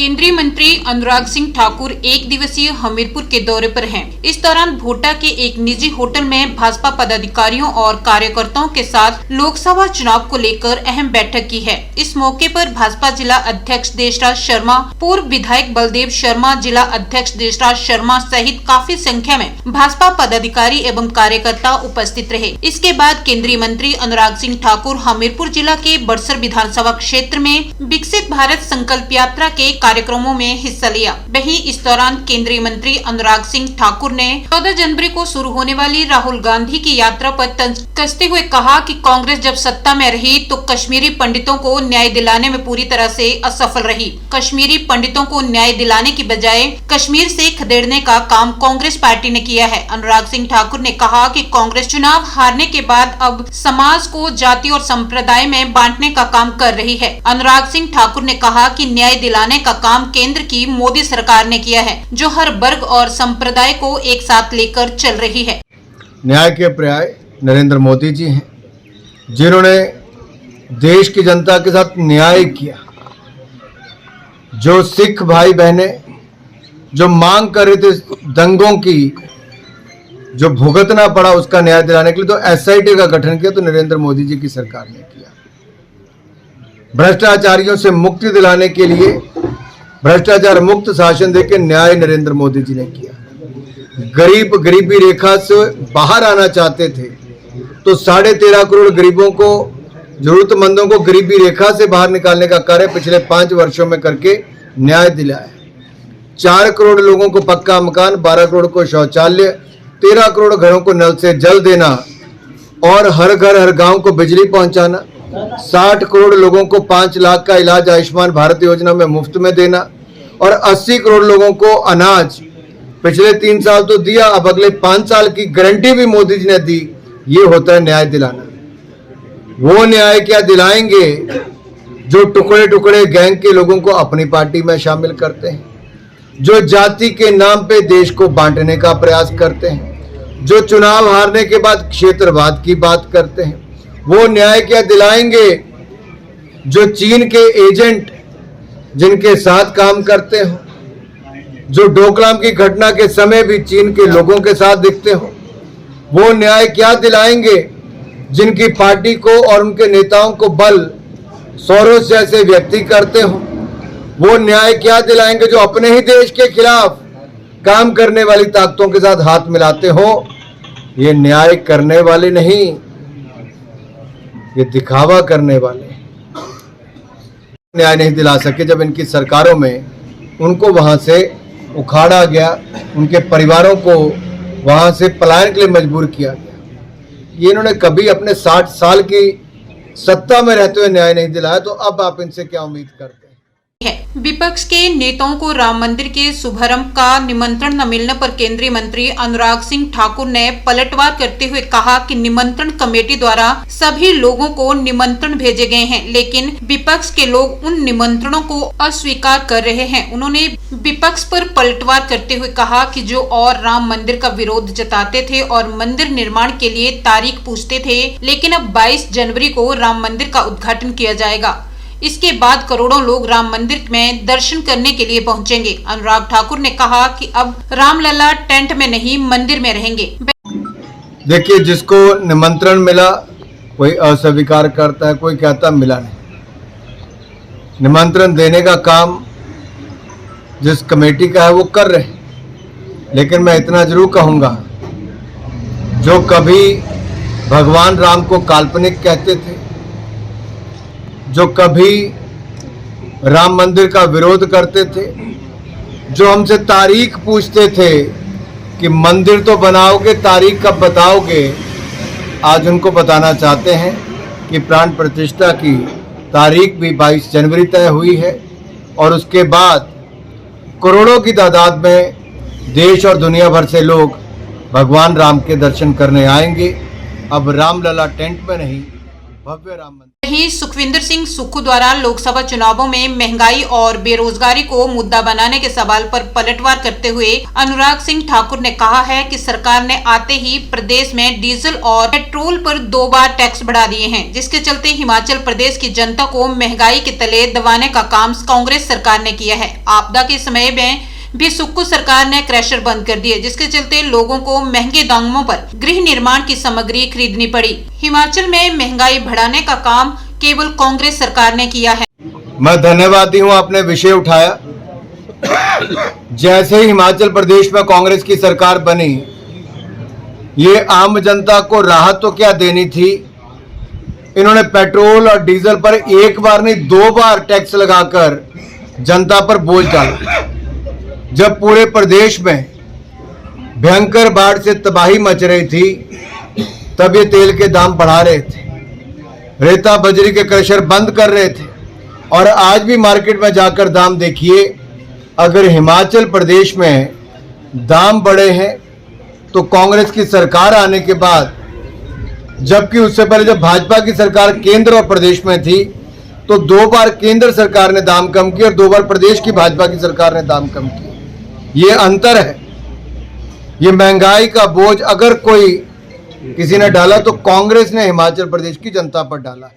केंद्रीय मंत्री अनुराग सिंह ठाकुर एक दिवसीय हमीरपुर के दौरे पर हैं। इस दौरान भोटा के एक निजी होटल में भाजपा पदाधिकारियों और कार्यकर्ताओं के साथ लोकसभा चुनाव को लेकर अहम बैठक की है। इस मौके पर भाजपा जिला अध्यक्ष देशराज शर्मा, पूर्व विधायक बलदेव शर्मा, जिला अध्यक्ष देशराज शर्मा सहित काफी संख्या में भाजपा पदाधिकारी एवं कार्यकर्ता उपस्थित रहे। इसके बाद केंद्रीय मंत्री अनुराग सिंह ठाकुर हमीरपुर जिला के बड़सर विधानसभा क्षेत्र में विकसित भारत संकल्प यात्रा के कार्यक्रमों में हिस्सा लिया। वहीं इस दौरान केंद्रीय मंत्री अनुराग सिंह ठाकुर ने 14 जनवरी को शुरू होने वाली राहुल गांधी की यात्रा पर तंज कसते हुए कहा कि कांग्रेस जब सत्ता में रही तो कश्मीरी पंडितों को न्याय दिलाने में पूरी तरह से असफल रही। कश्मीरी पंडितों को न्याय दिलाने की बजाय कश्मीर से खदेड़ने का काम कांग्रेस पार्टी ने किया है। अनुराग सिंह ठाकुर ने कहा कि कांग्रेस चुनाव हारने के बाद अब समाज को जाति और संप्रदाय में बांटने का काम कर रही है। अनुराग सिंह ठाकुर ने कहा कि न्याय दिलाने का काम केंद्र की मोदी सरकार ने किया है, जो हर वर्ग और संप्रदाय को एक साथ लेकर चल रही है। न्याय के पर्याय नरेंद्र मोदी जी हैं, जिन्होंने देश की जनता के साथ न्याय किया। जो सिख भाई बहने जो मांग कर रहे थे दंगों की, जो भुगतना पड़ा, उसका न्याय दिलाने के लिए तो एसआईटी का गठन किया, तो नरेंद्र मोदी जी की सरकार ने किया। भ्रष्टाचारियों से मुक्ति दिलाने के लिए भ्रष्टाचार मुक्त शासन देके न्याय नरेंद्र मोदी जी ने किया। गरीब गरीबी रेखा से बाहर आना चाहते थे तो 13.5 करोड़ गरीबों को, जरूरतमंदों को गरीबी रेखा से बाहर निकालने का कार्य पिछले 5 वर्षों में करके न्याय दिलाया। 4 करोड़ लोगों को पक्का मकान, 12 करोड़ को शौचालय, 13 करोड़ घरों को नल से जल देना और हर घर हर गांव को बिजली पहुंचाना, 60 करोड़ लोगों को 5 लाख का इलाज आयुष्मान भारत योजना में मुफ्त में देना और 80 करोड़ लोगों को अनाज पिछले 3 साल तो दिया, अब अगले 5 साल की गारंटी भी मोदी जी ने दी। ये होता है न्याय दिलाना। वो न्याय क्या दिलाएंगे जो टुकड़े टुकड़े गैंग के लोगों को अपनी पार्टी में शामिल करते हैं, जो जाति के नाम पे देश को बांटने का प्रयास करते हैं, जो चुनाव हारने के बाद क्षेत्रवाद की बात करते हैं। वो न्याय क्या दिलाएंगे जो चीन के एजेंट जिनके साथ काम करते हो, जो डोकलाम की घटना के समय भी चीन के लोगों के साथ दिखते हो। वो न्याय क्या दिलाएंगे जिनकी पार्टी को और उनके नेताओं को बल सोरोस जैसे व्यक्ति करते हो। वो न्याय क्या दिलाएंगे जो अपने ही देश के खिलाफ काम करने वाली ताकतों के साथ हाथ मिलाते हो। ये न्याय करने वाले नहीं, ये दिखावा करने वाले न्याय नहीं दिला सके। जब इनकी सरकारों में उनको वहां से उखाड़ा गया, उनके परिवारों को वहां से पलायन के लिए मजबूर किया गया। ये इन्होंने कभी अपने 60 साल की सत्ता में रहते हुए न्याय नहीं दिलाया, तो अब आप इनसे क्या उम्मीद करते हैं? विपक्ष के नेताओं को राम मंदिर के शुभारंभ का निमंत्रण न मिलने पर केंद्रीय मंत्री अनुराग सिंह ठाकुर ने पलटवार करते हुए कहा कि निमंत्रण कमेटी द्वारा सभी लोगों को निमंत्रण भेजे गए हैं, लेकिन विपक्ष के लोग उन निमंत्रणों को अस्वीकार कर रहे हैं। उन्होंने विपक्ष पर पलटवार करते हुए कहा कि जो और राम मंदिर का विरोध जताते थे और मंदिर निर्माण के लिए तारीख पूछते थे, लेकिन अब 22 जनवरी को राम मंदिर का उद्घाटन किया जाएगा। इसके बाद करोड़ों लोग राम मंदिर में दर्शन करने के लिए पहुंचेंगे। अनुराग ठाकुर ने कहा कि अब रामलला टेंट में नहीं मंदिर में रहेंगे। देखिए, जिसको निमंत्रण मिला कोई अस्वीकार करता है, कोई कहता मिला नहीं। निमंत्रण देने का काम जिस कमेटी का है वो कर रहे हैं, लेकिन मैं इतना जरूर कहूंगा, जो कभी भगवान राम को काल्पनिक कहते थे, जो कभी राम मंदिर का विरोध करते थे, जो हमसे तारीख पूछते थे कि मंदिर तो बनाओगे, तारीख कब बताओगे, आज उनको बताना चाहते हैं कि प्राण प्रतिष्ठा की तारीख भी 22 जनवरी तय हुई है और उसके बाद करोड़ों की तादाद में देश और दुनिया भर से लोग भगवान राम के दर्शन करने आएंगे। अब रामलला टेंट में नहीं, भव्य राम मंदिर। वहीं सुखविंदर सिंह सुक्खू द्वारा लोकसभा चुनावों में महंगाई और बेरोजगारी को मुद्दा बनाने के सवाल पर पलटवार करते हुए अनुराग सिंह ठाकुर ने कहा है कि सरकार ने आते ही प्रदेश में डीजल और पेट्रोल पर 2 बार टैक्स बढ़ा दिए हैं, जिसके चलते हिमाचल प्रदेश की जनता को महंगाई के तले दबाने का काम कांग्रेस सरकार ने किया है। आपदा के समय में भी सुक्खू सरकार ने क्रैशर बंद कर दिए, जिसके चलते लोगों को महंगे दामों पर गृह निर्माण की सामग्री खरीदनी पड़ी। हिमाचल में महंगाई बढ़ाने का काम केवल कांग्रेस सरकार ने किया है। मैं धन्यवादी हूं, आपने विषय उठाया। जैसे ही हिमाचल प्रदेश में कांग्रेस की सरकार बनी, ये आम जनता को राहत तो क्या देनी थी, इन्होंने पेट्रोल और डीजल पर 1 बार नहीं 2 बार टैक्स लगाकर जनता पर बोझ डाला। जब पूरे प्रदेश में भयंकर बाढ़ से तबाही मच रही थी, तब ये तेल के दाम बढ़ा रहे थे, रेता बजरी के क्रशर बंद कर रहे थे। और आज भी मार्केट में जाकर दाम देखिए, अगर हिमाचल प्रदेश में दाम बढ़े हैं तो कांग्रेस की सरकार आने के बाद, जबकि उससे पहले जब भाजपा की सरकार केंद्र और प्रदेश में थी तो 2 बार केंद्र सरकार ने दाम कम किए और 2 बार प्रदेश की भाजपा की सरकार ने दाम कम किए। ये अंतर है। ये महंगाई का बोझ अगर कोई किसी ने डाला तो कांग्रेस ने हिमाचल प्रदेश की जनता पर डाला है।